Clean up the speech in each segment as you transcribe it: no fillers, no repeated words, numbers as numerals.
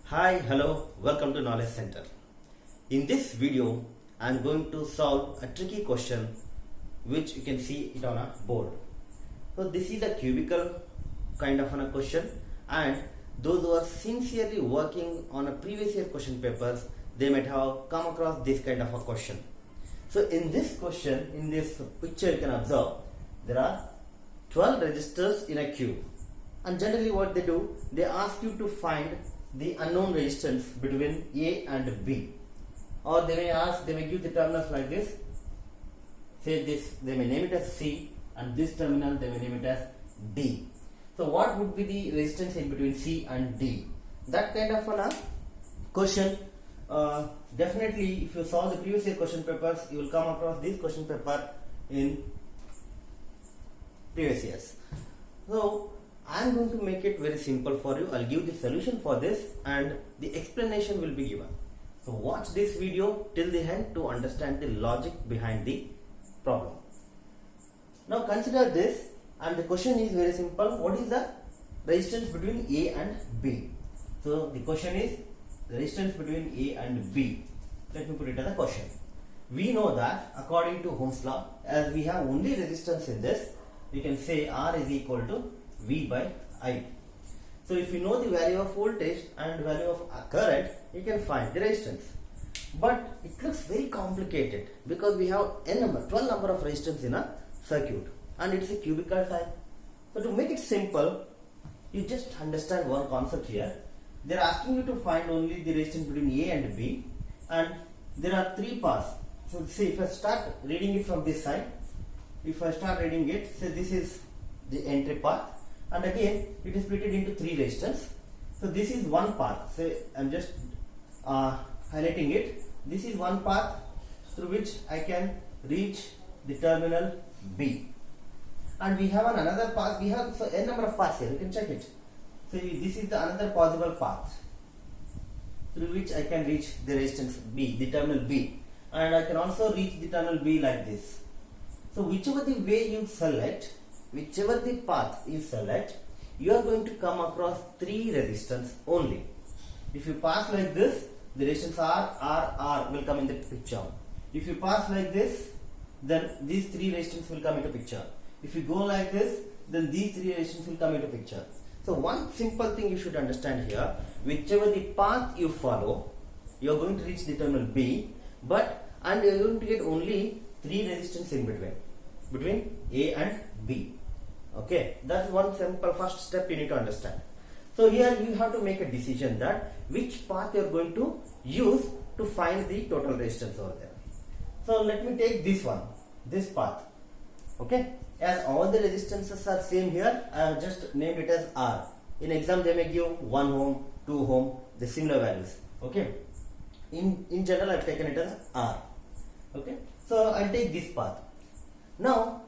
Hi, hello, welcome to Knowledge Center. In this video, I am going to solve a tricky question which you can see it on a board. So this is a cubical kind of a question, and those who are sincerely working on a previous year question papers, they might have come across this kind of a question. So in this question, in this picture you can observe, there are 12 registers in a queue, and generally what they do, they ask you to find the unknown resistance between A and B, or they may give the terminals like this. Say this, they may name it as C, and this terminal they may name it as D. So what would be the resistance in between C and D? That kind of a question, definitely if you solve the previous year question papers, you will come across this question paper in previous years. So I am going to make it very simple for you. I'll give the solution for this and the explanation will be given. So watch this video till the end to understand the logic behind the problem. Now consider this, and the question is very simple. What is the resistance between A and B? So the question is the resistance between A and B. Let me put it as a question. We know that according to Ohm's law, as we have only resistance in this, we can say R is equal to V by I. So if you know the value of voltage and value of current, you can find the resistance. But it looks very complicated because we have 12 number of resistance in a circuit, and it's a cubical type. So to make it simple, you just understand one concept here. They are asking you to find only the resistance between A and B, and there are three paths. So see, if I start reading it from this side, if I start reading it, say this is the entry path, and again it is split into three resistance. So this is one path. Say I'm just highlighting it. This is one path through which I can reach the terminal B, and we have another path. We have n number of paths here. You can check it. So this is the another possible path through which I can reach the resistance B, the terminal B, and I can also reach the terminal B like this. So whichever the way you select, whichever the path you select, you are going to come across three resistance only. If you pass like this, the resistance R will come in the picture. If you pass like this, then these three resistance will come into picture. If you go like this, then these three resistance will come into picture. So one simple thing you should understand here, whichever the path you follow, you are going to reach the terminal B, and you are going to get only three resistance in between A and B. Okay, that's one simple first step you need to understand. So here you have to make a decision that which path you are going to use to find the total resistance over there. So let me take this one, this path. Okay, as all the resistances are same here, I have just named it as R. In exam they may give 1 ohm, 2 ohm, the similar values. Okay, in general I have taken it as R. Okay, so I'll take this path. Now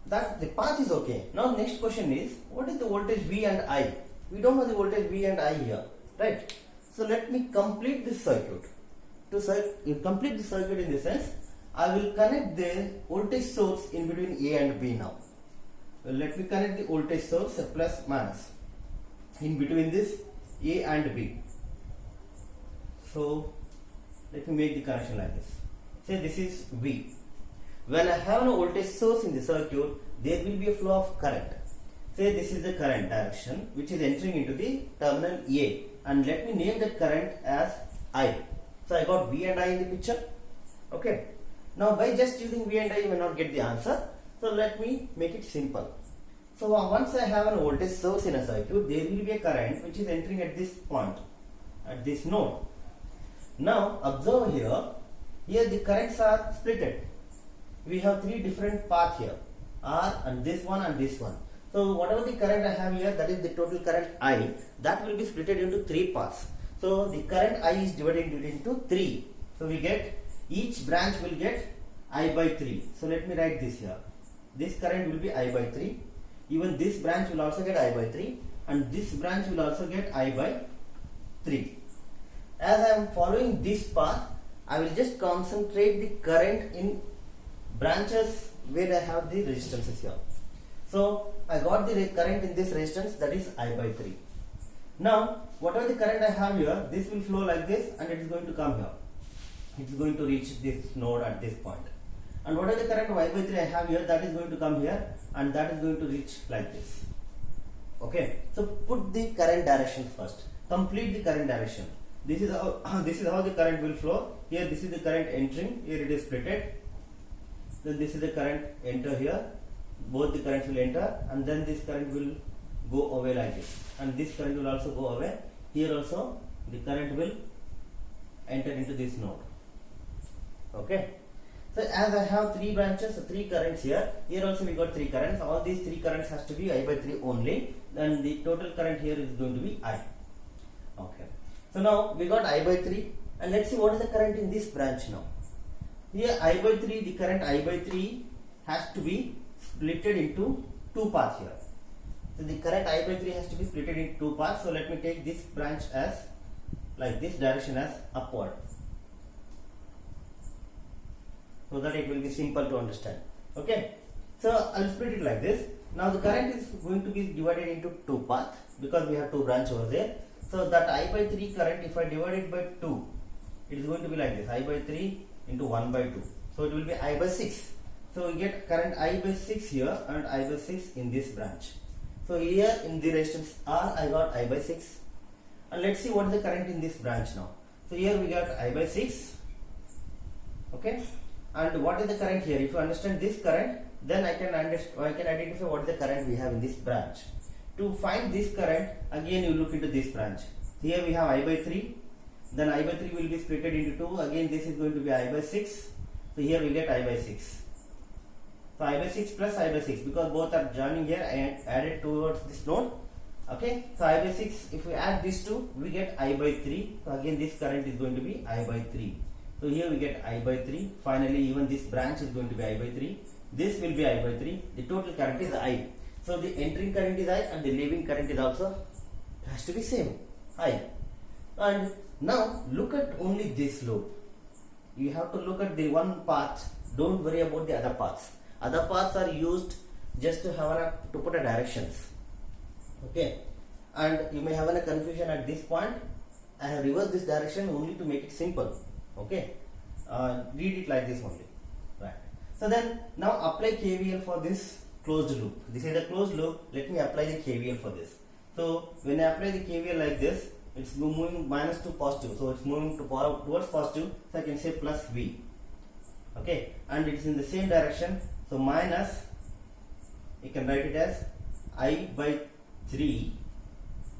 that the path is okay. Now next question is, what is the voltage V and I? We don't know the voltage V and I here, right? So let me complete this circuit. To complete the circuit in the sense, I will connect the voltage source in between A and B now. Well, let me connect the voltage source, a plus minus, in between this A and B. So let me make the connection like this. Say this is V. When I have no voltage source in the circuit, there will be a flow of current. Say this is the current direction which is entering into the terminal A, and let me name that current as I. So I got V and I in the picture. Okay. Now by just using V and I you may not get the answer. So let me make it simple. So once I have a voltage source in a circuit, there will be a current which is entering at this point, at this node. Now observe here. Here the currents are splitted. We have three different paths here, R and this one and this one. So whatever the current I have here, that is the total current I, that will be split into three paths. So the current I is divided into three. So we get, each branch will get I by 3. So let me write this here. This current will be I by 3. Even this branch will also get I by 3, and this branch will also get I by 3. As I am following this path, I will just concentrate the current in branches where I have the resistances here. So I got the current in this resistance, that is I by 3. Now, whatever the current I have here, this will flow like this and it is going to come here. It is going to reach this node at this point. And whatever the current Y by 3 I have here, that is going to come here and that is going to reach like this. Okay, so put the current direction first. Complete the current direction. This is how the current will flow. Here this is the current entering. Here it is splitted. Then this is the current enter here. Both the currents will enter, and then this current will go away like this. And this current will also go away. Here also the current will enter into this node. Okay. So as I have 3 branches, so 3 currents here. Here also we got 3 currents. All these 3 currents has to be I by 3 only. Then the total current here is going to be I. Okay. So now we got I by 3, and let's see what is the current in this branch now. Here I by 3, the current I by 3 has to be splitted into 2 parts here. So the current I by 3 has to be splitted into 2 parts. So let me take this branch as like this, direction as upward, so that it will be simple to understand. Okay. So I will split it like this. Now the current is going to be divided into 2 parts because we have 2 branches over there. So that I by 3 current, if I divide it by 2, it is going to be like this, I by 3 into 1 by 2. So it will be I by 6. So we get current I by 6 here and I by 6 in this branch. So here in the resistance R, I got I by 6. And let's see what is the current in this branch now. So here we got I by 6. Okay. And what is the current here? If you understand this current, then I can identify what is the current we have in this branch. To find this current, again you look into this branch. Here we have I by 3. Then I by 3 will be split into 2. Again this is going to be I by 6. So here we get I by 6. So I by 6 plus I by 6, because both are joining here and added towards this node. Okay. So I by 6, if we add these two, we get I by 3. So again this current is going to be I by 3. So here we get I by 3. Finally even this branch is going to be I by 3. This will be I by 3. The total current is I. So the entering current is I and the leaving current is also has to be same, I. And now look at only this loop. You have to look at the one path. Don't worry about the other paths. Other paths are used just to have to put a directions. Okay. And you may have a confusion at this point. I have reversed this direction only to make it simple. Okay. Read it like this only. Right. So then now apply KVL for this closed loop. This is a closed loop. Let me apply the KVL for this. So when I apply the KVL like this, it's moving minus to positive. So it's moving towards positive. So I can say plus V. Okay. And it's in the same direction. So minus, you can write it as I by 3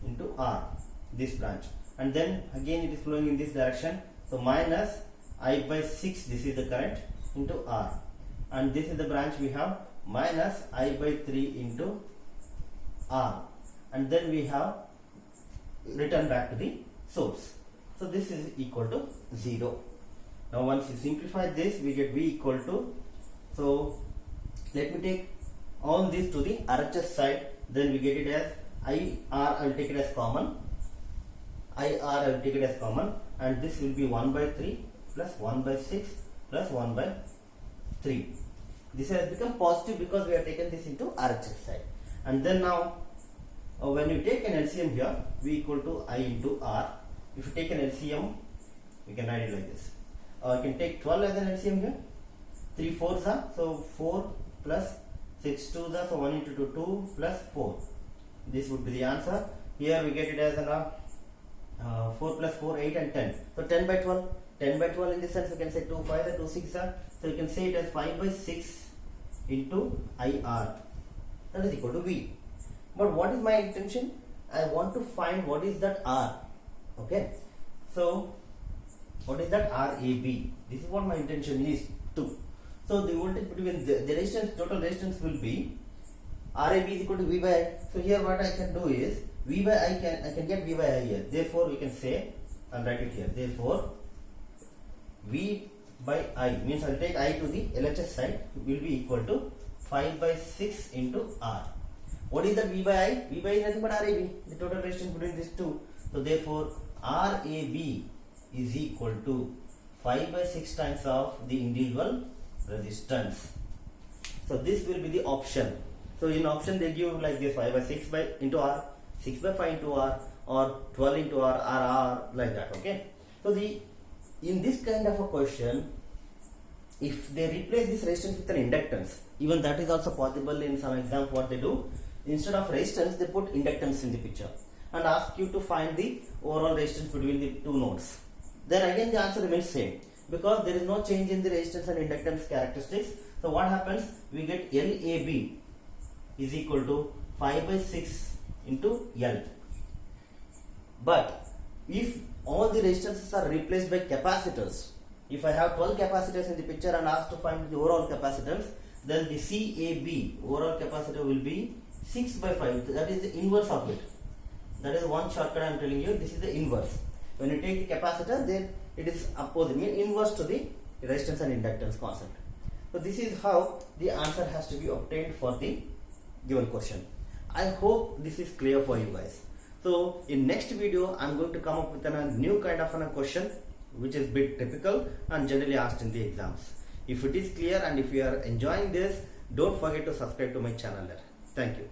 into R, this branch. And then again it is flowing in this direction. So minus I by 6, this is the current, into R. And this is the branch we have, minus I by 3 into R. And then we have return back to the source. So this is equal to 0. Now once you simplify this, we get V equal to, so let me take all this to the RHS side, then we get it as IR, I will take it as common. IR, I will take it as common, and this will be 1 by 3 plus 1 by 6 plus 1 by 3. This has become positive because we have taken this into RHS side. And then now when you take an LCM here, V equal to I into R. If you take an LCM, we can write it like this. You can take 12 as an LCM here. 3 4s are, so 4 plus 6 2s are, so 1 into 2, 2 plus 4. This would be the answer. Here we get it as 4 plus 4, 8 and 10. So 10 by 12. 10 by 12 in this sense, we can say 2 5 and 2 6 are. So you can say it as 5 by 6 into IR. That is equal to V. But what is my intention? I want to find what is that R. Okay. So what is that RAB? This is what my intention is too. So the voltage between the resistance, total resistance will be RAB is equal to V by I. So here what I can do is V by I can get V by I here. Therefore we can say, I'll write it here. Therefore V by I means I'll take I to the LHS side will be equal to 5 by 6 into R. What is that V by I? V by I is nothing but RAB, the total resistance between these two. So therefore RAB is equal to 5 by 6 times of the individual resistance. So this will be the option. So in option they give like this 5 by 6 by into R, 6 by 5 into R, or 12 into R like that. Okay. So in this kind of a question, if they replace this resistance with an inductance, even that is also possible in some exams. What they do, instead of resistance they put inductance in the picture and ask you to find the overall resistance between the two nodes. Then again the answer remains same because there is no change in the resistance and inductance characteristics. So what happens, we get LAB is equal to 5 by 6 into L. But if all the resistances are replaced by capacitors, if I have 12 capacitors in the picture and asked to find the overall capacitance, then the CAB overall capacitor will be 6 by 5. That is the inverse of it. That is one shortcut I am telling you. This is the inverse. When you take the capacitor, then it is opposite, mean inverse to the resistance and inductance concept. So this is how the answer has to be obtained for the given question. I hope this is clear for you guys. So in next video, I am going to come up with a new kind of a question which is bit typical and generally asked in the exams. If it is clear and if you are enjoying this, don't forget to subscribe to my channel there. Thank you.